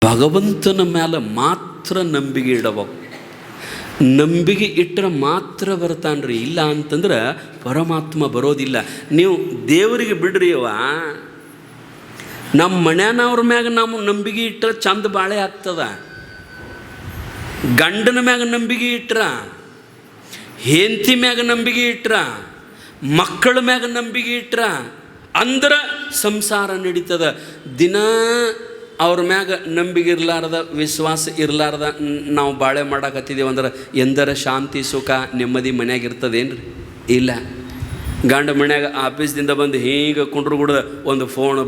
ಭಗವಂತನ ಮೇಲೆ ಮಾತ್ರ ನಂಬಿಕೆ ಇಡಬೇಕು. ನಂಬಿಕೆ ಇಟ್ಟರೆ ಮಾತ್ರ ಬರ್ತಾನ್ರಿ, ಇಲ್ಲ ಅಂತಂದ್ರೆ ಪರಮಾತ್ಮ ಬರೋದಿಲ್ಲ. ನೀವು ದೇವರಿಗೆ ಬಿಡ್ರಿ ಅವ, ನಮ್ಮ ಮನ್ಯಾನವ್ರ ಮ್ಯಾಗ ನಾವು ನಂಬಿಕೆ ಇಟ್ಟರೆ ಚಂದ ಬಾಳೆ ಆಗ್ತದ. ಗಂಡನ ಮ್ಯಾಗ ನಂಬಿಕೆ ಇಟ್ರ, ಹೆಂಡತಿ ಮ್ಯಾಗ ನಂಬಿಕೆ ಇಟ್ರ, ಮಕ್ಕಳ ಮ್ಯಾಗ ನಂಬಿಕೆ ಇಟ್ರ ಅಂದ್ರೆ ಸಂಸಾರ ನಡೀತದ. ದಿನ ಅವ್ರ ಮ್ಯಾಗ ನಂಬಿಕೆ ಇರಲಾರ್ದ, ವಿಶ್ವಾಸ ಇರಲಾರ್ದ ನಾವು ಬಾಳೆ ಮಾಡಾಕತ್ತಿದ್ದೇವೆ ಅಂದ್ರೆ ಎಂದರ ಶಾಂತಿ ಸುಖ ನೆಮ್ಮದಿ ಮನ್ಯಾಗ ಇರ್ತದೇನ್ರಿ? ಇಲ್ಲ. ಗಂಡ ಮನ್ಯಾಗ ಆಫೀಸ್ದಿಂದ ಬಂದು ಹೀಗೆ ಕುಂಡ್ರು ಕೂಡ ಒಂದು ಫೋನ್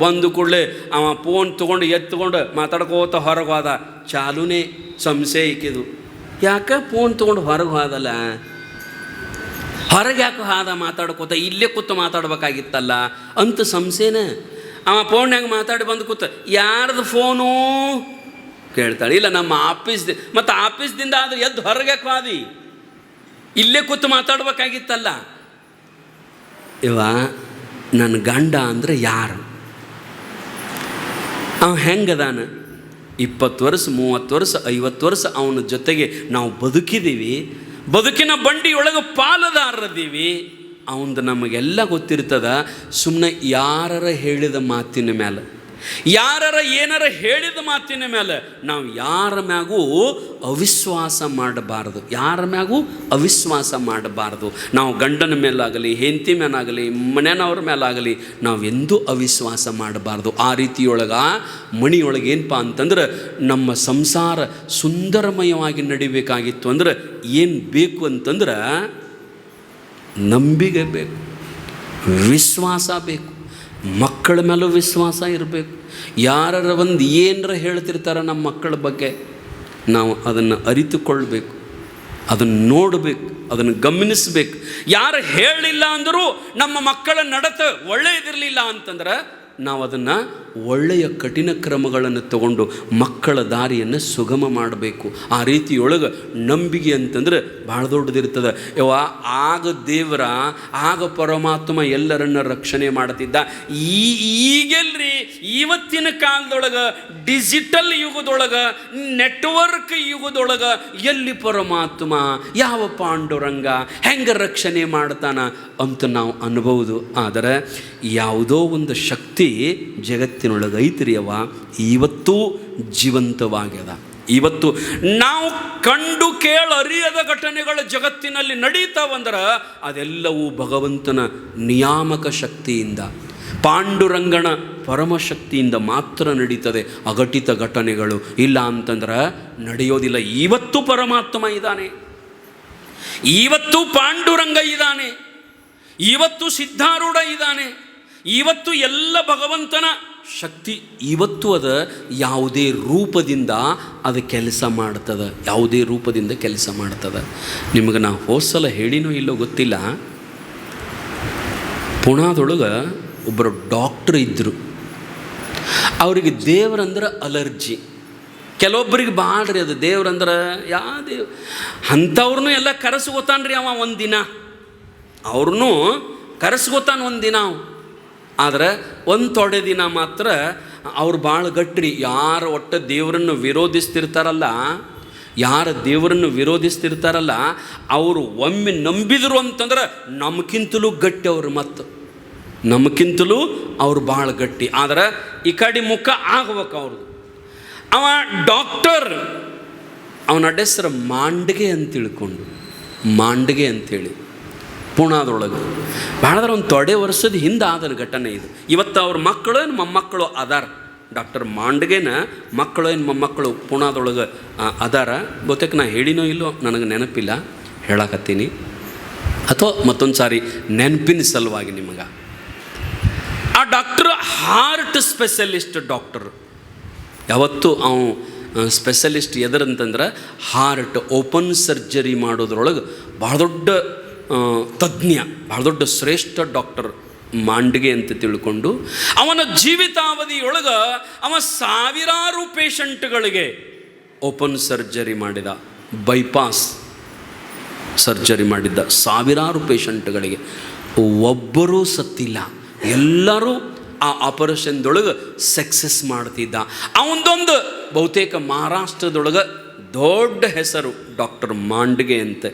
ಬಂದು ಕೂಡಲೇ ಅವ ಫೋನ್ ತೊಗೊಂಡು ಎತ್ಕೊಂಡು ಮಾತಾಡ್ಕೋತ ಹೊರಗೆ ಹೋದ, ಚಾಲೂನೇ ಸಂಶಯ ಇಕ್ಕಿದು. ಯಾಕೆ ಫೋನ್ ತೊಗೊಂಡು ಹೊರಗೆ ಹೋದಲ್ಲ? ಹೊರಗೆ ಯಾಕೆ ಹಾದ ಮಾತಾಡ್ಕೋತ, ಇಲ್ಲೇ ಕೂತು ಮಾತಾಡ್ಬೇಕಾಗಿತ್ತಲ್ಲ ಅಂತ ಸಂಶಯನ. ಅವ ಫೋನ್ಯಾಗ ಮಾತಾಡಿ ಬಂದು ಕೂತ, ಯಾರ್ದು ಫೋನು ಕೇಳ್ತಾಳೆ. ಇಲ್ಲ, ನಮ್ಮ ಮತ್ತು ಆಫೀಸ್ದಿಂದ ಆದ್ರೆ ಎದ್ದು ಹೊರಗೆ ಹಾದಿ, ಇಲ್ಲೇ ಕೂತು ಮಾತಾಡ್ಬೇಕಾಗಿತ್ತಲ್ಲ. ಇವ ನನ್ನ ಗಂಡ ಅಂದರೆ ಯಾರು? ಅವ ಹೆಂಗದಾನ? 20 ವರ್ಷ 30 ವರ್ಷ 50 ವರ್ಷ ಅವನ ಜೊತೆಗೆ ನಾವು ಬದುಕಿದ್ದೀವಿ, ಬದುಕಿನ ಬಂಡಿಯೊಳಗೆ ಪಾಲುದಾರದೀವಿ. ಅವಂದು ನಮಗೆಲ್ಲ ಗೊತ್ತಿರ್ತದ. ಸುಮ್ಮನೆ ಯಾರರ ಹೇಳಿದ ಮಾತಿನ ಮೇಲೆ, ಯಾರರ ಏನಾರ ಹೇಳಿದ ಮಾತಿನ ಮೇಲೆ ನಾವು ಯಾರ ಮ್ಯಾಗೂ ಅವಿಶ್ವಾಸ ಮಾಡಬಾರ್ದು. ಯಾರ ಮ್ಯಾಗೂ ಅವಿಶ್ವಾಸ ಮಾಡಬಾರ್ದು. ನಾವು ಗಂಡನ ಮೇಲಾಗಲಿ, ಹೆಂಡತಿ ಮೇಲಾಗಲಿ, ಮನೆಯವ್ರ ಮೇಲಾಗಲಿ ನಾವೆಂದೂ ಅವಿಶ್ವಾಸ ಮಾಡಬಾರ್ದು. ಆ ರೀತಿಯೊಳಗೆ ಮಣಿಯೊಳಗೆ ಏನಪ್ಪ ಅಂತಂದ್ರೆ ನಮ್ಮ ಸಂಸಾರ ಸುಂದರಮಯವಾಗಿ ನಡಿಬೇಕಾಗಿತ್ತು ಅಂದ್ರೆ ಏನು ಬೇಕು ಅಂತಂದ್ರೆ ನಂಬಿಕೆ ಬೇಕು, ವಿಶ್ವಾಸ ಬೇಕು, ಮಕ್ಕಳ ಮೇಲೂ ವಿಶ್ವಾಸ ಇರಬೇಕು. ಯಾರ ಒಂದು ಏನರ ಹೇಳ್ತಿರ್ತಾರೆ ನಮ್ಮ ಮಕ್ಕಳ ಬಗ್ಗೆ, ನಾವು ಅದನ್ನು ಅರಿತುಕೊಳ್ಬೇಕು, ಅದನ್ನು ನೋಡಬೇಕು, ಅದನ್ನು ಗಮನಿಸಬೇಕು. ಯಾರು ಹೇಳಿಲ್ಲ ಅಂದರೂ ನಮ್ಮ ಮಕ್ಕಳ ನಡತೆ ಒಳ್ಳೆಯದಿರಲಿಲ್ಲ ಅಂತಂದ್ರೆ ನಾವು ಅದನ್ನು ಒಳ್ಳೆಯ ಕಠಿಣ ಕ್ರಮಗಳನ್ನು ತಗೊಂಡು ಮಕ್ಕಳ ದಾರಿಯನ್ನು ಸುಗಮ ಮಾಡಬೇಕು. ಆ ರೀತಿಯೊಳಗೆ ನಂಬಿಕೆ ಅಂತಂದ್ರೆ ಭಾಳ ದೊಡ್ಡದಿರ್ತದೆ. ಆಗ ದೇವರ, ಆಗ ಪರಮಾತ್ಮ ಎಲ್ಲರನ್ನ ರಕ್ಷಣೆ ಮಾಡ್ತಿದ್ದ. ಈಗೆಲ್ರಿ ಇವತ್ತಿನ ಕಾಲದೊಳಗೆ, ಡಿಜಿಟಲ್ ಯುಗದೊಳಗೆ, ನೆಟ್ವರ್ಕ್ ಯುಗದೊಳಗೆ ಎಲ್ಲಿ ಪರಮಾತ್ಮ, ಯಾವ ಪಾಂಡುರಂಗ ಹೆಂಗೆ ರಕ್ಷಣೆ ಮಾಡ್ತಾನ ಅಂತ ನಾವು ಅನ್ಬೋದು. ಆದರೆ ಯಾವುದೋ ಒಂದು ಶಕ್ತಿ ಜಗತ್ತಿನೊಳಗೆ ಐತ್ರಿ ಅವ, ಇವತ್ತೂ ಜೀವಂತವಾಗ್ಯದ. ಇವತ್ತು ನಾವು ಕಂಡು ಕೇಳರಿಯದ ಘಟನೆಗಳ ಜಗತ್ತಿನಲ್ಲಿ ನಡೀತಾವಂದ್ರೆ ಅದೆಲ್ಲವೂ ಭಗವಂತನ ನಿಯಾಮಕ ಶಕ್ತಿಯಿಂದ, ಪಾಂಡುರಂಗನ ಪರಮಶಕ್ತಿಯಿಂದ ಮಾತ್ರ ನಡೀತದೆ. ಅಘಟಿತ ಘಟನೆಗಳು ಇಲ್ಲ ಅಂತಂದ್ರೆ ನಡೆಯೋದಿಲ್ಲ. ಇವತ್ತು ಪರಮಾತ್ಮ ಇದ್ದಾನೆ, ಇವತ್ತು ಪಾಂಡುರಂಗ ಇದ್ದಾನೆ, ಇವತ್ತು ಸಿದ್ಧಾರೂಢ ಇದ್ದಾನೆ, ಇವತ್ತು ಎಲ್ಲ ಭಗವಂತನ ಶಕ್ತಿ ಇವತ್ತು ಅದ. ಯಾವುದೇ ರೂಪದಿಂದ ಅದು ಕೆಲಸ ಮಾಡ್ತದೆ, ಯಾವುದೇ ರೂಪದಿಂದ ಕೆಲಸ ಮಾಡ್ತದೆ. ನಿಮಗೆ ನಾವು ಹೋದ್ಸಲ ಹೇಳಿನೋ ಇಲ್ಲೋ ಗೊತ್ತಿಲ್ಲ, ಪುಣಾದೊಳಗೆ ಒಬ್ಬರು ಡಾಕ್ಟ್ರ್ ಇದ್ದರು. ಅವರಿಗೆ ದೇವರಂದ್ರೆ ಅಲರ್ಜಿ. ಕೆಲವೊಬ್ಬರಿಗೆ ಬಾಳ್ರಿ ಅದು ದೇವ್ರಂದ್ರೆ ಯಾವ ದೇವ್ ಅಂಥವ್ರನ್ನೂ ಎಲ್ಲ ಕರೆಸ್ಕೋತಾನ್ರಿ ಅವ ಒಂದಿನ, ಅವ್ರನ್ನೂ ಕರೆಸ್ಕೋತಾನೆ ಒಂದಿನ. ಆದರೆ ಒಂದು ತೊಡೆ ದಿನ ಮಾತ್ರ ಅವ್ರು ಭಾಳ ಗಟ್ರಿ. ಯಾರು ಒಟ್ಟು ದೇವರನ್ನು ವಿರೋಧಿಸ್ತಿರ್ತಾರಲ್ಲ ಅವರು ಒಮ್ಮೆ ನಂಬಿದರು ಅಂತಂದ್ರೆ ನಮಗಿಂತಲೂ ಗಟ್ಟಿ ಅವರು, ಮತ್ತು ನಮಗಿಂತಲೂ ಅವ್ರು ಭಾಳ ಗಟ್ಟಿ. ಆದರೆ ಈ ಕಡೆ ಮುಖ ಆಗ್ಬೇಕು ಅವ್ರದ್ದು. ಅವ ಡಾಕ್ಟರ್, ಅವನ ಹೆಸರು ಮಾಂಡ್ಗೆ ಅಂತ ತಿಳ್ಕೊಂಡು, ಮಾಂಡ್ಗೆ ಅಂಥೇಳಿ ಪುಣಾದೊಳಗೆ ಭಾಳದ್ರ ಒಂದು ತೊಡೆ ವರ್ಷದ ಹಿಂದೆ ಆದ ಘಟನೆ ಇದು. ಇವತ್ತು ಅವ್ರ ಮಕ್ಕಳು ಏನು ಮೊಮ್ಮಕ್ಕಳು ಅದಾರ. ಡಾಕ್ಟರ್ ಮಾಂಡ್ಗೆನ ಮಕ್ಕಳು ಏನು ಮೊಮ್ಮಕ್ಕಳು ಪುಣಾದೊಳಗೆ ಅದಾರ. ಬಹುತೇಕ ನಾ ಹೇಳಿನೋ ಇಲ್ಲೋ ನನಗೆ ನೆನಪಿಲ್ಲ, ಹೇಳಕತ್ತೀನಿ, ಅಥವಾ ಮತ್ತೊಂದು ಸಾರಿ ನೆನಪಿನ ಸಲುವಾಗಿ ನಿಮಗೆ. ಆ ಡಾಕ್ಟ್ರು ಹಾರ್ಟ್ ಸ್ಪೆಷಲಿಸ್ಟ್ ಡಾಕ್ಟರ್. ಯಾವತ್ತೂ ಅವನು ಸ್ಪೆಷಲಿಸ್ಟ್ ಎದರಂತಂದ್ರೆ ಹಾರ್ಟ್ ಓಪನ್ ಸರ್ಜರಿ ಮಾಡೋದ್ರೊಳಗೆ ಭಾಳ ದೊಡ್ಡ ತಜ್ಞ, ಭಾಳ ದೊಡ್ಡ ಶ್ರೇಷ್ಠ ಡಾಕ್ಟರ್ ಮಾಂಡ್ಗೆ ಅಂತ ತಿಳ್ಕೊಂಡು ಅವನ ಜೀವಿತಾವಧಿಯೊಳಗೆ ಅವ ಸಾವಿರಾರು ಪೇಷಂಟ್ಗಳಿಗೆ ಓಪನ್ ಸರ್ಜರಿ ಮಾಡಿದ, ಬೈಪಾಸ್ ಸರ್ಜರಿ ಮಾಡಿದ್ದ. ಸಾವಿರಾರು ಪೇಷಂಟ್ಗಳಿಗೆ ಒಬ್ಬರೂ ಸತ್ತಿಲ್ಲ, ಎಲ್ಲರೂ ಆ ಆಪರೇಷನ್ದೊಳಗೆ ಸಕ್ಸಸ್ ಮಾಡ್ತಿದ್ದ. ಅವನದೊಂದು ಬಹುತೇಕ ಮಹಾರಾಷ್ಟ್ರದೊಳಗೆ ದೊಡ್ಡ ಹೆಸರು ಡಾಕ್ಟರ್ ಮಾಂಡ್ಗೆ ಅಂತ.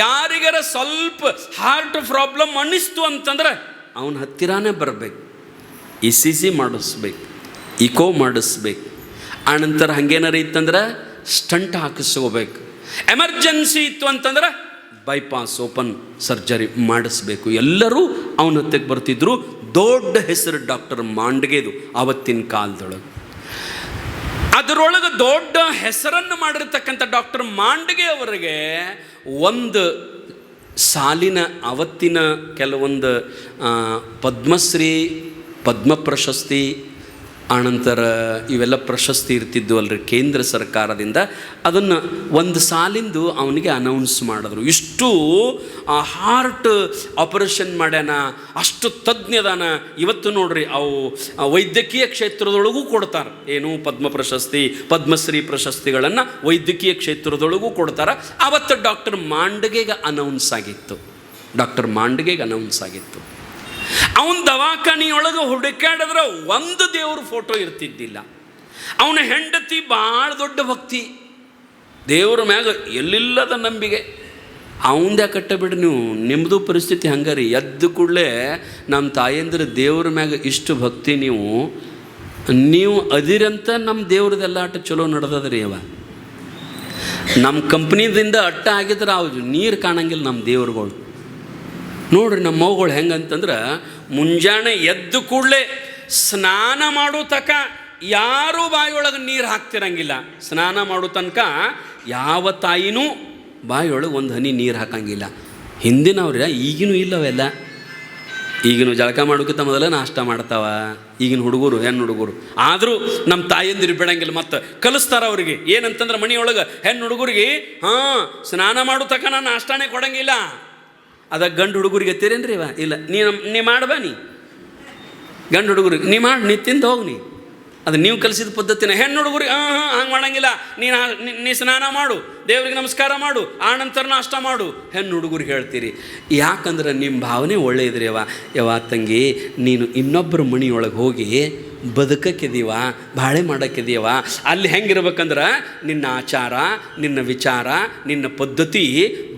ಯಾರಿಗಾರ ಸ್ವಲ್ಪ ಹಾರ್ಟ್ ಪ್ರಾಬ್ಲಮ್ ಅನ್ನಿಸ್ತು ಅಂತಂದ್ರೆ ಅವನ ಹತ್ತಿರನೇ ಬರಬೇಕು, ECG ಮಾಡಿಸ್ಬೇಕು, ಇಕೋ ಮಾಡಿಸ್ಬೇಕು. ಆನಂತರ ಹಾಗೇನಾರ ಇತ್ತಂದ್ರೆ ಸ್ಟಂಟ್ ಹಾಕಿಸ್ಕೋಬೇಕು. ಎಮರ್ಜೆನ್ಸಿ ಇತ್ತು ಅಂತಂದ್ರೆ ಬೈಪಾಸ್ ಓಪನ್ ಸರ್ಜರಿ ಮಾಡಿಸ್ಬೇಕು. ಎಲ್ಲರೂ ಅವನ ಹತ್ತಿಗೆ ಬರ್ತಿದ್ರು. ದೊಡ್ಡ ಹೆಸರು ಡಾಕ್ಟರ್ ಮಾಂಡ್ಗೆದು ಆವತ್ತಿನ ಕಾಲದೊಳಗೆ. ಅದರೊಳಗೆ ದೊಡ್ಡ ಹೆಸರನ್ನು ಮಾಡಿರ್ತಕ್ಕಂಥ ಡಾಕ್ಟರ್ ಮಾಂಡ್ಗೆ ಅವರಿಗೆ ಒಂದು ಸಾಲಿನ ಅವತ್ತಿನ ಕೆಲವೊಂದು ಪದ್ಮಶ್ರೀ, ಪದ್ಮ ಪ್ರಶಸ್ತಿ, ಆನಂತರ ಇವೆಲ್ಲ ಪ್ರಶಸ್ತಿ ಇರ್ತಿದ್ವು ಅಲ್ರಿ ಕೇಂದ್ರ ಸರ್ಕಾರದಿಂದ. ಅದನ್ನು ಒಂದು ಸಾಲಿಂದು ಅವನಿಗೆ ಅನೌನ್ಸ್ ಮಾಡಿದ್ರು. ಇಷ್ಟು ಹಾರ್ಟ್ ಆಪರೇಷನ್ ಮಾಡ್ಯಾನ, ಅಷ್ಟು ತಜ್ಞದಾನ. ಇವತ್ತು ನೋಡ್ರಿ ಅವು ವೈದ್ಯಕೀಯ ಕ್ಷೇತ್ರದೊಳಗೂ ಕೊಡ್ತಾರೆ. ಏನು ಪದ್ಮ ಪ್ರಶಸ್ತಿ, ಪದ್ಮಶ್ರೀ ಪ್ರಶಸ್ತಿಗಳನ್ನು ವೈದ್ಯಕೀಯ ಕ್ಷೇತ್ರದೊಳಗೂ ಕೊಡ್ತಾರೆ. ಆವತ್ತು ಡಾಕ್ಟರ್ ಮಾಂಡ್ಗೆಗೆ ಅನೌನ್ಸ್ ಆಗಿತ್ತು. ಡಾಕ್ಟರ್ ಮಾಂಡ್ಗೆಗೆ ಅನೌನ್ಸ್ ಆಗಿತ್ತು. ಅವನ ದವಾಖಾನಿಯೊಳಗೆ ಹುಡುಕಾಡಿದ್ರೆ ಒಂದು ದೇವ್ರ ಫೋಟೋ ಇರ್ತಿದ್ದಿಲ್ಲ. ಅವನ ಹೆಂಡತಿ ಭಾಳ ದೊಡ್ಡ ಭಕ್ತಿ, ದೇವ್ರ ಮ್ಯಾಗ ಎಲ್ಲಿಲ್ಲದ ನಂಬಿಕೆ. ಅವಂದೇ ಕಟ್ಟಬಿಡ್ರಿ ನೀವು, ನಿಮ್ಮದು ಪರಿಸ್ಥಿತಿ ಹಂಗಾರಿ. ಎದ್ದು ಕೂಡಲೇ ನಮ್ಮ ತಾಯಂದ್ರೆ ದೇವ್ರ ಮ್ಯಾಗ ಇಷ್ಟು ಭಕ್ತಿ ನೀವು ಅದಿರಂತ ನಮ್ಮ ದೇವ್ರದೆಲ್ಲ ಅಟ್ಟ ಚಲೋ ನಡೆದದ್ರಿ. ನಮ್ಮ ಕಂಪ್ನಿದಿಂದ ಅಟ್ಟ ಆಗಿದ್ರೆ ಅವು ನೀರು ಕಾಣಂಗಿಲ್ಲ ನಮ್ಮ ದೇವ್ರುಗಳು. ನೋಡ್ರಿ ನಮ್ಮ ಮಗುಗಳು ಹೆಂಗಂತಂದ್ರೆ ಮುಂಜಾನೆ ಎದ್ದು ಕೂಡಲೇ ಸ್ನಾನ ಮಾಡೋ ತನಕ ಯಾರೂ ಬಾಯಿಯೊಳಗೆ ನೀರು ಹಾಕ್ತಿರಂಗಿಲ್ಲ. ಸ್ನಾನ ಮಾಡೋ ತನಕ ಯಾವ ತಾಯಿನೂ ಬಾಯಿಯೊಳಗೆ ಒಂದು ಹನಿ ನೀರು ಹಾಕಂಗಿಲ್ಲ. ಹಿಂದಿನವ್ರ ಈಗಿನೂ ಇಲ್ಲವೆಲ್ಲ. ಈಗಿನ ಜಳಕ ಮಾಡೋಕ್ಕಿಂತ ಮೊದಲೇ ನಾಷ್ಟ ಮಾಡ್ತಾವ ಈಗಿನ ಹುಡುಗರು, ಹೆಣ್ಣು ಹುಡುಗರು. ಆದರೂ ನಮ್ಮ ತಾಯಂದಿರು ಬಿಡಂಗಿಲ್ಲ. ಮತ್ತು ಕಲಿಸ್ತಾರೆ ಅವ್ರಿಗೆ ಏನಂತಂದ್ರೆ ಮನೆಯೊಳಗೆ ಹೆಣ್ಣು ಹುಡುಗರಿಗೆ ಸ್ನಾನ ಮಾಡೋ ತನಕ ನಾನು ನಾಷ್ಟಾನೇ ಕೊಡಂಗಿಲ್ಲ. ಅದ ಗಂಡು ಹುಡುಗರಿಗೆ ಎತ್ತೀರೇನ್ರಿ ಇಲ್ಲ, ನೀ ಮಾಡ್ಬಾ, ಗಂಡು ಹುಡುಗರಿಗೆ ನೀ ತಿಂದು ಹೋಗಿ. ಅದು ನೀವು ಕಲಿಸಿದ ಪದ್ಧತಿನ. ಹೆಣ್ಣು ಹುಡುಗರಿಗೆ ಹಂಗೆ ಮಾಡಂಗಿಲ್ಲ. ನೀ ಸ್ನಾನ ಮಾಡು, ದೇವ್ರಿಗೆ ನಮಸ್ಕಾರ ಮಾಡು, ಆ ನಂತರ ನಾಷ್ಟ ಮಾಡು. ಹೆಣ್ಣು ಹುಡುಗರಿಗೆ ಹೇಳ್ತೀರಿ. ಯಾಕಂದ್ರೆ ನಿಮ್ಮ ಭಾವನೆ ಒಳ್ಳೆಯದ್ರಿ. ಯವ್ವ ತಂಗಿ, ನೀನು ಇನ್ನೊಬ್ಬರ ಮನೆಯೊಳಗೆ ಹೋಗಿ ಬದುಕಕ್ಕಿದೀವ, ಬಾಳೆ ಮಾಡೋಕ್ಕಿದೀವ. ಅಲ್ಲಿ ಹೆಂಗಿರ್ಬೇಕಂದ್ರೆ ನಿನ್ನ ಆಚಾರ, ನಿನ್ನ ವಿಚಾರ, ನಿನ್ನ ಪದ್ಧತಿ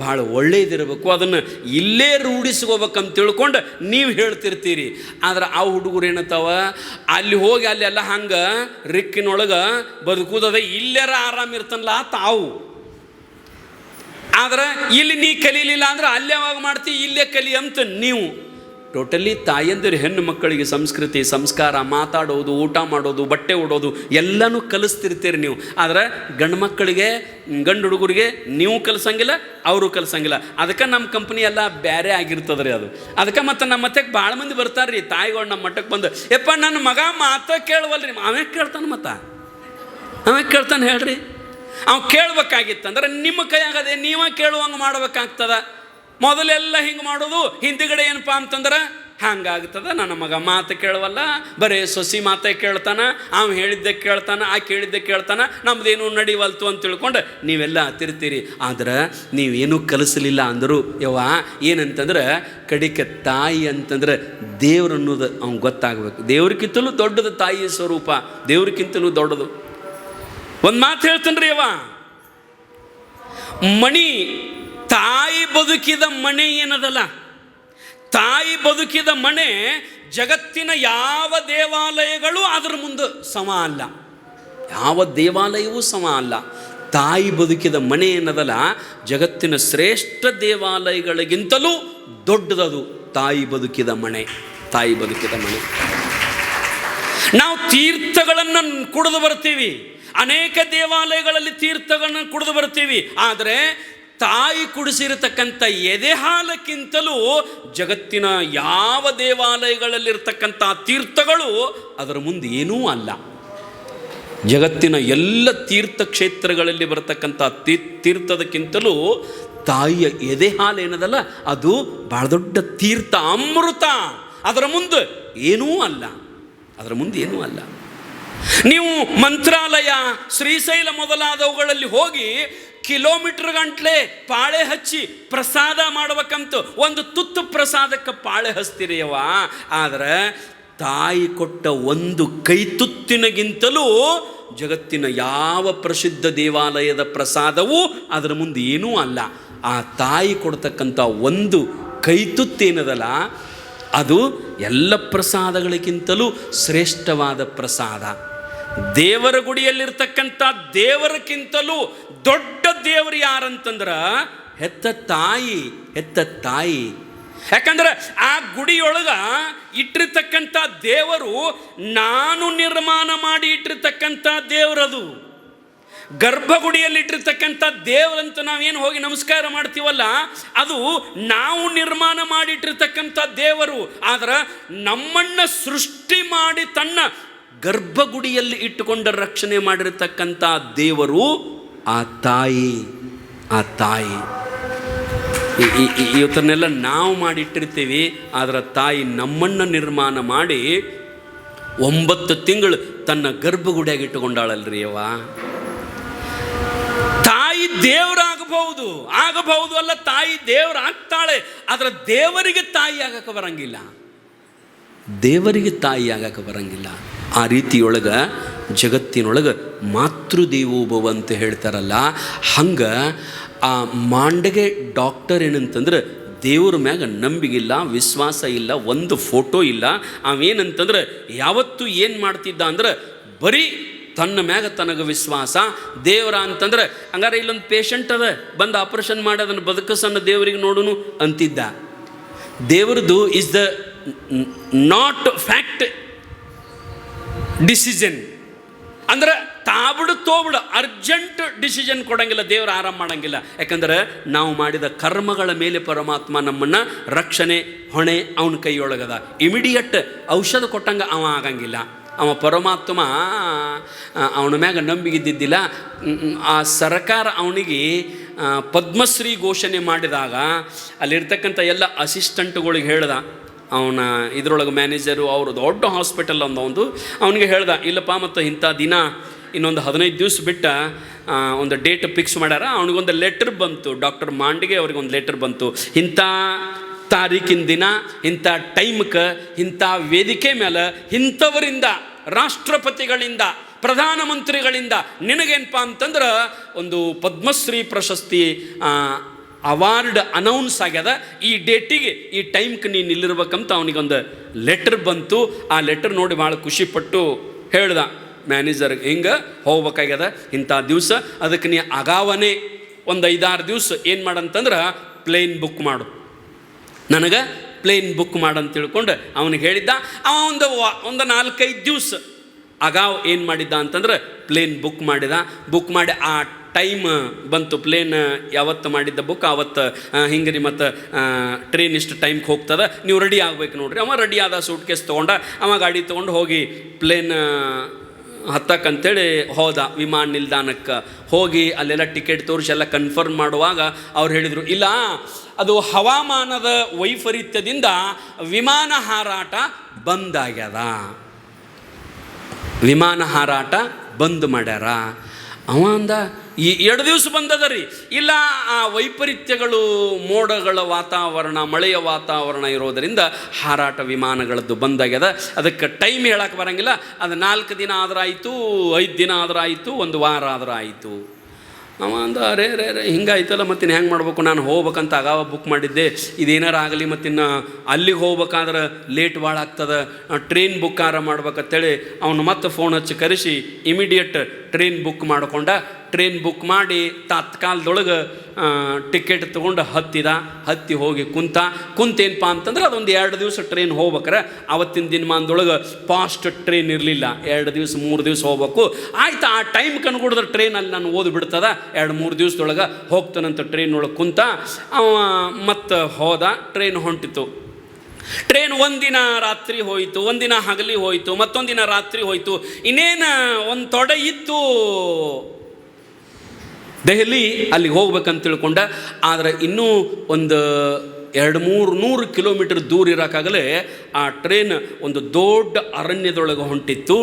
ಭಾಳ ಒಳ್ಳೆಯದಿರಬೇಕು. ಅದನ್ನು ಇಲ್ಲೇ ರೂಢಿಸ್ಕೋಬೇಕಂತ ತಿಳ್ಕೊಂಡು ನೀವು ಹೇಳ್ತಿರ್ತೀರಿ. ಆದ್ರೆ ಆ ಹುಡುಗರು ಏನತ್ತಾವ, ಅಲ್ಲಿ ಹೋಗಿ ಅಲ್ಲೆಲ್ಲ ಹಂಗೆ ರಿಕ್ಕಿನೊಳಗೆ ಬದುಕುವುದದ, ಇಲ್ಲಾರ ಆರಾಮಿರ್ತನಲ್ಲ ತಾವು. ಆದ್ರೆ ಇಲ್ಲಿ ನೀ ಕಲೀಲಿಲ್ಲ ಅಂದ್ರೆ ಅಲ್ಲಿ ಯಾವಾಗ ಮಾಡ್ತೀವಿ, ಇಲ್ಲೇ ಕಲಿ ಅಂತ ನೀವು. ಟೋಟಲಿ ತಾಯಂದಿರು ಹೆಣ್ಣು ಮಕ್ಕಳಿಗೆ ಸಂಸ್ಕೃತಿ, ಸಂಸ್ಕಾರ, ಮಾತಾಡೋದು, ಊಟ ಮಾಡೋದು, ಬಟ್ಟೆ ಉಡೋದು ಎಲ್ಲನೂ ಕಲಿಸ್ತಿರ್ತೀರಿ ನೀವು. ಆದರೆ ಗಂಡು ಮಕ್ಕಳಿಗೆ, ಗಂಡು ಹುಡುಗರಿಗೆ ನೀವು ಕಲಿಸಂಗಿಲ್ಲ, ಅವರು ಕಲಿಸಂಗಿಲ್ಲ. ಅದಕ್ಕೆ ನಮ್ಮ ಕಂಪ್ನಿ ಎಲ್ಲ ಬೇರೆ ಆಗಿರ್ತದೆ ರೀ ಅದು. ಅದಕ್ಕೆ ಮತ್ತು ನಮ್ಮ ಮಟ್ಟಕ್ಕೆ ಭಾಳ ಮಂದಿ ಬರ್ತಾರೆ ರೀ ತಾಯಿಗಳು ನಮ್ಮ ಮಟ್ಟಕ್ಕೆ ಬಂದು, ಯಪ್ಪ ನನ್ನ ಮಗ ಮಾತ ಕೇಳವಲ್ರಿ. ಅವೇ ಕೇಳ್ತಾನೆ, ಅವೇ ಕೇಳ್ತಾನೆ ಹೇಳ್ರಿ. ಅವ್ ಕೇಳ್ಬೇಕಾಗಿತ್ತಂದ್ರೆ ನಿಮ್ಮ ಕೈಯಾಗದೆ ನೀವೇ ಕೇಳುವಂಗೆ ಮಾಡ್ಬೇಕಾಗ್ತದ. ಮೊದಲೆಲ್ಲ ಹಿಂಗೆ ಮಾಡೋದು, ಹಿಂದುಗಡೆ ಏನಪ್ಪ ಅಂತಂದ್ರೆ ಹಂಗಾಗ್ತದೆ. ನನ್ನ ಮಗ ಮಾತು ಕೇಳವಲ್ಲ, ಬರೀ ಸೊಸಿ ಮಾತೇ ಕೇಳ್ತಾನೆ, ಅವ ಹೇಳಿದ್ದೆ ಕೇಳ್ತಾನೆ, ಆ ಕೇಳಿದ್ದೆ ಕೇಳ್ತಾನೆ, ನಮ್ದೇನು ನಡಿವಲ್ತು ಅಂತ ತಿಳ್ಕೊಂಡು ನೀವೆಲ್ಲ ತಿರ್ತೀರಿ. ಆದ್ರೆ ನೀವೇನೂ ಕಲಿಸಲಿಲ್ಲ ಅಂದರು. ಏನಂತಂದ್ರೆ ಕಡಿಕೆ ತಾಯಿ ಅಂತಂದ್ರೆ ದೇವ್ರು ಅನ್ನೋದು ಅವ್ನು ಗೊತ್ತಾಗಬೇಕು. ದೇವ್ರಿಗಿಂತಲೂ ದೊಡ್ಡದು ತಾಯಿಯ ಸ್ವರೂಪ, ದೇವ್ರಿಗಿಂತಲೂ ದೊಡ್ಡದು. ಒಂದು ಮಾತು ಹೇಳ್ತಾನೆ ರೀ, ಮಣಿ ತಾಯಿ ಬದುಕಿದ ಮನೆ ಏನದಲ್ಲ, ತಾಯಿ ಬದುಕಿದ ಮನೆ ಜಗತ್ತಿನ ಯಾವ ದೇವಾಲಯಗಳು ಅದರ ಮುಂದೆ ಸಮ ಅಲ್ಲ. ಯಾವ ದೇವಾಲಯವೂ ಸಮ ಅಲ್ಲ. ತಾಯಿ ಬದುಕಿದ ಮನೆ ಏನದಲ್ಲ, ಜಗತ್ತಿನ ಶ್ರೇಷ್ಠ ದೇವಾಲಯಗಳಿಗಿಂತಲೂ ದೊಡ್ಡದದು ತಾಯಿ ಬದುಕಿದ ಮನೆ. ತಾಯಿ ಬದುಕಿದ ಮನೆ. ನಾವು ತೀರ್ಥಗಳನ್ನು ಕುಡಿದು ಬರ್ತೀವಿ, ಅನೇಕ ದೇವಾಲಯಗಳಲ್ಲಿ ತೀರ್ಥಗಳನ್ನು ಕುಡಿದು ಬರ್ತೀವಿ. ಆದರೆ ತಾಯಿ ಕುಡಿಸಿರತಕ್ಕಂಥ ಎದೆ ಹಾಲಕ್ಕಿಂತಲೂ ಜಗತ್ತಿನ ಯಾವ ದೇವಾಲಯಗಳಲ್ಲಿರ್ತಕ್ಕಂಥ ತೀರ್ಥಗಳು ಅದರ ಮುಂದೆ ಏನೂ ಅಲ್ಲ. ಜಗತ್ತಿನ ಎಲ್ಲ ತೀರ್ಥಕ್ಷೇತ್ರಗಳಲ್ಲಿ ಬರತಕ್ಕಂಥ ತೀರ್ಥದಕ್ಕಿಂತಲೂ ತಾಯಿಯ ಎದೆ ಹಾಲು ಏನದಲ್ಲ, ಅದು ಬಹಳ ದೊಡ್ಡ ತೀರ್ಥ, ಅಮೃತ. ಅದರ ಮುಂದೆ ಏನೂ ಅಲ್ಲ, ಅದರ ಮುಂದೆ ಏನೂ ಅಲ್ಲ. ನೀವು ಮಂತ್ರಾಲಯ, ಶ್ರೀಶೈಲ ಮೊದಲಾದವುಗಳಲ್ಲಿ ಹೋಗಿ ಕಿಲೋಮೀಟರ್ ಗಂಟ್ಲೆ ಪಾಳೆ ಹಚ್ಚಿ ಪ್ರಸಾದ ಮಾಡ್ಬೇಕಂತ ಒಂದು ತುತ್ತು ಪ್ರಸಾದಕ್ಕೆ ಪಾಳೆ ಹಚ್ತಿರಿಯವ. ಆದರೆ ತಾಯಿ ಕೊಟ್ಟ ಒಂದು ಕೈತುತ್ತಿನಗಿಂತಲೂ ಜಗತ್ತಿನ ಯಾವ ಪ್ರಸಿದ್ಧ ದೇವಾಲಯದ ಪ್ರಸಾದವೂ ಅದರ ಮುಂದೆ ಏನೂ ಅಲ್ಲ. ಆ ತಾಯಿ ಕೊಡ್ತಕ್ಕಂಥ ಒಂದು ಕೈತುತ್ತೇನದಲ್ಲ, ಅದು ಎಲ್ಲ ಪ್ರಸಾದಗಳಿಗಿಂತಲೂ ಶ್ರೇಷ್ಠವಾದ ಪ್ರಸಾದ. ದೇವರ ಗುಡಿಯಲ್ಲಿರ್ತಕ್ಕಂಥ ದೇವರಕ್ಕಿಂತಲೂ ದೊಡ್ಡ ದೇವರು ಯಾರಂತಂದ್ರೆ ಹೆತ್ತ ತಾಯಿ. ಯಾಕಂದ್ರೆ ಆ ಗುಡಿಯೊಳಗ ಇಟ್ಟಿರ್ತಕ್ಕಂಥ ದೇವರು ನಾನು ನಿರ್ಮಾಣ ಮಾಡಿ ಇಟ್ಟಿರ್ತಕ್ಕಂಥ ದೇವರದು. ಗರ್ಭಗುಡಿಯಲ್ಲಿ ಇಟ್ಟಿರ್ತಕ್ಕಂಥ ದೇವರಂತ ನಾವೇನು ಹೋಗಿ ನಮಸ್ಕಾರ ಮಾಡ್ತೀವಲ್ಲ, ಅದು ನಾವು ನಿರ್ಮಾಣ ಮಾಡಿಟ್ಟಿರ್ತಕ್ಕಂಥ ದೇವರು. ಆದ್ರೆ ನಮ್ಮನ್ನ ಸೃಷ್ಟಿ ಮಾಡಿ ತನ್ನ ಗರ್ಭಗುಡಿಯಲ್ಲಿ ಇಟ್ಟುಕೊಂಡ ರಕ್ಷಣೆ ಮಾಡಿರ್ತಕ್ಕಂಥ ದೇವರು ಆ ತಾಯಿ. ಇವತ್ತನ್ನೆಲ್ಲ ನಾವು ಮಾಡಿಟ್ಟಿರ್ತೀವಿ, ಆದರೆ ತಾಯಿ ನಮ್ಮನ್ನು ನಿರ್ಮಾಣ ಮಾಡಿ 9 ತಿಂಗಳು ತನ್ನ ಗರ್ಭಗುಡಿಯಾಗಿ ಇಟ್ಟುಕೊಂಡಾಳಲ್ರಿ ಅವ್ವ. ತಾಯಿ ದೇವರಾಗಬಹುದು ಅಲ್ಲ, ತಾಯಿ ದೇವರಾಗ್ತಾಳೆ. ಆದರೆ ದೇವರಿಗೆ ತಾಯಿ ಆಗಕ್ಕೆ ಬರಂಗಿಲ್ಲ. ಆ ರೀತಿಯೊಳಗೆ ಜಗತ್ತಿನೊಳಗೆ ಮಾತೃದೇವೋಭವ ಅಂತ ಹೇಳ್ತಾರಲ್ಲ, ಹಂಗೆ ಆ ಮಾಂಡಗೆ ಡಾಕ್ಟರ್ ಏನಂತಂದ್ರೆ ದೇವ್ರ ಮ್ಯಾಗ ನಂಬಿಗಿಲ್ಲ, ವಿಶ್ವಾಸ ಇಲ್ಲ, ಒಂದು ಫೋಟೋ ಇಲ್ಲ. ಅವೇನಂತಂದ್ರೆ ಯಾವತ್ತೂ ಏನು ಮಾಡ್ತಿದ್ದ ಅಂದ್ರೆ ಬರೀ ತನ್ನ ಮ್ಯಾಗ ತನಗೆ ವಿಶ್ವಾಸ. ದೇವರ ಅಂತಂದ್ರೆ ಹಂಗಾರೆ ಇಲ್ಲೊಂದು ಪೇಷಂಟ್ ಅದ, ಬಂದು ಆಪರೇಷನ್ ಮಾಡಿ ಅದನ್ನು ಬದುಕಸನ್ನ ದೇವರಿಗೆ ನೋಡುನು ಅಂತಿದ್ದ. ದೇವರದು is the not fact decision. ಅಂದ್ರೆ ತೋಬಿಡು ಅರ್ಜೆಂಟ್ ಡಿಸಿಷನ್ ಕೊಡಂಗಿಲ್ಲ, ದೇವರು ಆರಾಮ ಮಾಡಂಗಿಲ್ಲ. ಯಾಕಂದ್ರೆ ನಾವು ಮಾಡಿದ ಕರ್ಮಗಳ ಮೇಲೆ ಪರಮಾತ್ಮ ನಮ್ಮನ್ನು ರಕ್ಷಣೆ ಹೊಣೆ ಅವನ ಕೈಯೊಳಗದ. ಇಮಿಡಿಯೇಟ್ ಔಷಧ ಕೊಟ್ಟಂಗೆ ಅವ ಆಗಂಗಿಲ್ಲ. ಅವ ಪರಮಾತ್ಮ ಅವನ ಮ್ಯಾಗ ನಂಬಿಗಿದ್ದಿದ್ದಿಲ್ಲ. ಆ ಸರ್ಕಾರ ಅವನಿಗೆ ಪದ್ಮಶ್ರೀ ಘೋಷಣೆ ಮಾಡಿದಾಗ ಅಲ್ಲಿರ್ತಕ್ಕಂಥ ಎಲ್ಲ ಅಸಿಸ್ಟೆಂಟ್ಗಳಿಗೆ ಹೇಳ್ದ, ಅವನ ಇದ್ರೊಳಗೆ ಮ್ಯಾನೇಜರು, ಅವರು ದೊಡ್ಡ ಹಾಸ್ಪಿಟಲ್ ಒಂದು ಅವನಿಗೆ ಹೇಳ್ದ, ಇಲ್ಲಪ್ಪ ಮತ್ತು ಇಂಥ ದಿನ ಇನ್ನೊಂದು 15 ದಿವಸ ಬಿಟ್ಟ ಒಂದು ಡೇಟ್ ಫಿಕ್ಸ್ ಮಾಡ್ಯಾರ. ಅವನಿಗೊಂದು ಲೆಟರ್ ಬಂತು, ಡಾಕ್ಟರ್ ಮಾಂಡಿಗೆ ಅವ್ರಿಗೊಂದು ಲೆಟರ್ ಬಂತು, ಇಂಥ ತಾರೀಕಿನ ದಿನ ಇಂಥ ಟೈಮ್ಗೆ ಇಂಥ ವೇದಿಕೆ ಮೇಲೆ ಇಂಥವರಿಂದ, ರಾಷ್ಟ್ರಪತಿಗಳಿಂದ, ಪ್ರಧಾನಮಂತ್ರಿಗಳಿಂದ ನಿನಗೇನಪ್ಪ ಅಂತಂದ್ರೆ ಒಂದು ಪದ್ಮಶ್ರೀ ಪ್ರಶಸ್ತಿ ಅವಾರ್ಡ್ ಅನೌನ್ಸ್ ಆಗ್ಯದ, ಈ ಡೇಟಿಗೆ ಈ ಟೈಮ್ಗೆ ನೀನು ಇಲ್ಲಿರ್ಬೇಕಂತ ಅವನಿಗೊಂದು ಲೆಟರ್ ಬಂತು. ಆ ಲೆಟರ್ ನೋಡಿ ಭಾಳ ಖುಷಿಪಟ್ಟು ಹೇಳ್ದ ಮ್ಯಾನೇಜರ್ಗೆ, ಹಿಂಗೆ ಹೋಗ್ಬೇಕಾಗ್ಯದ ಇಂಥ ದಿವಸ, ಅದಕ್ಕೆ ನೀ ಅಗಾವನೇ ಒಂದು 5-6 ದಿವಸ ಏನು ಮಾಡಂತಂದ್ರೆ ಪ್ಲೇನ್ ಬುಕ್ ಮಾಡು, ನನಗೆ ಪ್ಲೇನ್ ಬುಕ್ ಮಾಡಂತ ತಿಳ್ಕೊಂಡು ಅವನಿಗೆ ಹೇಳಿದ್ದ. ಅವ ಒಂದು 4-5 ದಿವಸ ಅಗಾವ್ ಏನು ಮಾಡಿದ್ದ ಅಂತಂದ್ರೆ ಪ್ಲೇನ್ ಬುಕ್ ಮಾಡಿ ಆ ಟೈಮ್ ಬಂತು. ಪ್ಲೇನ್ ಯಾವತ್ತು ಮಾಡಿದ್ದ ಬುಕ್ ಆವತ್ತು ಹಿಂಗೆ ಮತ್ತು ಟ್ರೈನ್ ಇಷ್ಟು ಟೈಮ್ಗೆ ಹೋಗ್ತದೆ, ನೀವು ರೆಡಿ ಆಗ್ಬೇಕು ನೋಡ್ರಿ. ಅವ ರೆಡಿ ಆದ, ಸೂಟ್ ಕೇಸ್ ತೊಗೊಂಡ, ಅವ ಗಾಡಿ ತೊಗೊಂಡು ಹೋಗಿ ಪ್ಲೇನ್ ಹತ್ತಕ್ಕಂತೇಳಿ ಹೋದ. ವಿಮಾನ ನಿಲ್ದಾಣಕ್ಕೆ ಹೋಗಿ ಅಲ್ಲೆಲ್ಲ ಟಿಕೆಟ್ ತೋರಿಸಿ ಎಲ್ಲ ಕನ್ಫರ್ಮ್ ಮಾಡುವಾಗ ಅವ್ರು ಹೇಳಿದರು, ಇಲ್ಲ ಅದು ಹವಾಮಾನದ ವೈಪರೀತ್ಯದಿಂದ ವಿಮಾನ ಹಾರಾಟ ಬಂದಾಗ್ಯದ, ವಿಮಾನ ಹಾರಾಟ ಬಂದ್ ಮಾಡ್ಯಾರ. ಅವ ಅಂದ, ಈ 2 ದಿವಸ ಬಂದದ ರೀ. ಇಲ್ಲ, ಆ ವೈಪರೀತ್ಯಗಳು, ಮೋಡಗಳ ವಾತಾವರಣ, ಮಳೆಯ ವಾತಾವರಣ ಇರೋದರಿಂದ ಹಾರಾಟ ವಿಮಾನಗಳದ್ದು ಬಂದಾಗ್ಯದ, ಅದಕ್ಕೆ ಟೈಮ್ ಹೇಳಕ್ಕೆ ಬರೋಂಗಿಲ್ಲ. ಅದು 4 ದಿನ ಆದ್ರಾಯಿತು, 5 ದಿನ ಆದ್ರಾಯಿತು, 1 ವಾರ ಆದ್ರಾಯಿತು. ಅವ ಅಂದ, ರೇ ಹಿಂಗಾಯ್ತಲ್ಲ, ಮತ್ತಿನ್ನು ಹೆಂಗೆ ಮಾಡ್ಬೇಕು, ನಾನು ಹೋಗ್ಬೇಕಂತ ಅಗಾವ ಬುಕ್ ಮಾಡಿದ್ದೆ, ಇದೇನಾರು ಆಗಲಿ, ಮತ್ತಿನ್ನು ಅಲ್ಲಿಗೆ ಹೋಗ್ಬೇಕಾದ್ರೆ ಲೇಟ್ ಭಾಳ ಆಗ್ತದೆ, ಟ್ರೈನ್ ಬುಕ್ಕಾರ ಮಾಡ್ಬೇಕಂತೇಳಿ ಅವನು ಮತ್ತೆ ಫೋನ್ ಹಚ್ಚಿ ಕರೆಸಿ ಇಮಿಡಿಯೇಟ್ ಟ್ರೈನ್ ಬುಕ್ ಮಾಡ್ಕೊಂಡ. ಟ್ರೈನ್ ಬುಕ್ ಮಾಡಿ ತಾತ್ಕಾಲದೊಳಗೆ ಟಿಕೆಟ್ ತೊಗೊಂಡು ಹತ್ತಿ ಹೋಗಿ ಕುಂತೇನಪ್ಪ ಅಂತಂದ್ರೆ ಅದೊಂದು 2 ದಿವಸ ಟ್ರೈನ್ ಹೋಗ್ಬೇಕಾರೆ ಅವತ್ತಿನ ದಿನಮಾನದೊಳಗೆ ಫಾಸ್ಟ್ ಟ್ರೈನ್ ಇರಲಿಲ್ಲ. 2 ದಿವಸ 3 ದಿವಸ ಹೋಗ್ಬೇಕು. ಆಯ್ತು, ಆ ಟೈಮ್ ಕನ್ಗುಡಿದ್ರೆ ಟ್ರೈನಲ್ಲಿ ನಾನು ಓದ್ಬಿಡ್ತದ, 2-3 ದಿವಸದೊಳಗೆ ಹೋಗ್ತಾನಂತ ಟ್ರೈನ್ ಒಳಗೆ ಕುಂತ. ಅವ ಮತ್ತು ಹೋದ, ಟ್ರೈನ್ ಹೊಂಟಿತು. ಟ್ರೈನ್ ಒಂದಿನ ರಾತ್ರಿ ಹೋಯಿತು, ಒಂದಿನ ಹಗಲಿ ಹೋಯಿತು, ಮತ್ತೊಂದಿನ ರಾತ್ರಿ ಹೋಯಿತು. ಇನ್ನೇನು ಒಂದು ತೊಡೆ ಇತ್ತು ದೆಹಲಿ, ಅಲ್ಲಿಗೆ ಹೋಗ್ಬೇಕಂತ ತಿಳ್ಕೊಂಡ. ಆದರೆ ಇನ್ನೂ ಒಂದು 200-300 ಕಿಲೋಮೀಟರ್ ದೂರ ಇರೋಕ್ಕಾಗಲೇ ಆ ಟ್ರೈನ್ ಒಂದು ದೊಡ್ಡ ಅರಣ್ಯದೊಳಗೆ ಹೊಂಟಿತ್ತು.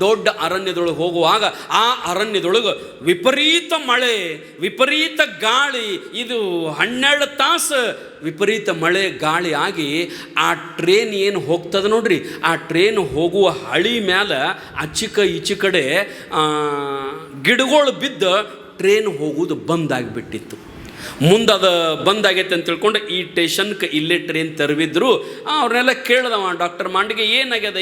ದೊಡ್ಡ ಅರಣ್ಯದೊಳಗೆ ಹೋಗುವಾಗ ಆ ಅರಣ್ಯದೊಳಗೆ ವಿಪರೀತ ಮಳೆ, ವಿಪರೀತ ಗಾಳಿ, ಇದು 12 ತಾಸು ವಿಪರೀತ ಮಳೆ ಗಾಳಿ ಆಗಿ ಆ ಟ್ರೇನ್ ಏನು ಹೋಗ್ತದೆ ನೋಡ್ರಿ, ಆ ಟ್ರೇನ್ ಹೋಗುವ ಹಳಿ ಮೇಲೆ ಈಚೆ ಕಡೆ ಗಿಡಗಳು ಬಿದ್ದು ಟ್ರೇನ್ ಹೋಗುವುದು ಬಂದಾಗಿಬಿಟ್ಟಿತ್ತು. ಮುಂದದು ಬಂದಾಗೈತೆ ಅಂತ ತಿಳ್ಕೊಂಡು ಈ ಸ್ಟೇಷನ್ಗೆ ಇಲ್ಲೇ ಟ್ರೈನ್ ತರವಿದ್ರು. ಅವ್ರನ್ನೆಲ್ಲ ಕೇಳ್ದವ ಡಾಕ್ಟರ್ ಮಾಂಡಿಗೆ, ಏನಾಗ್ಯದ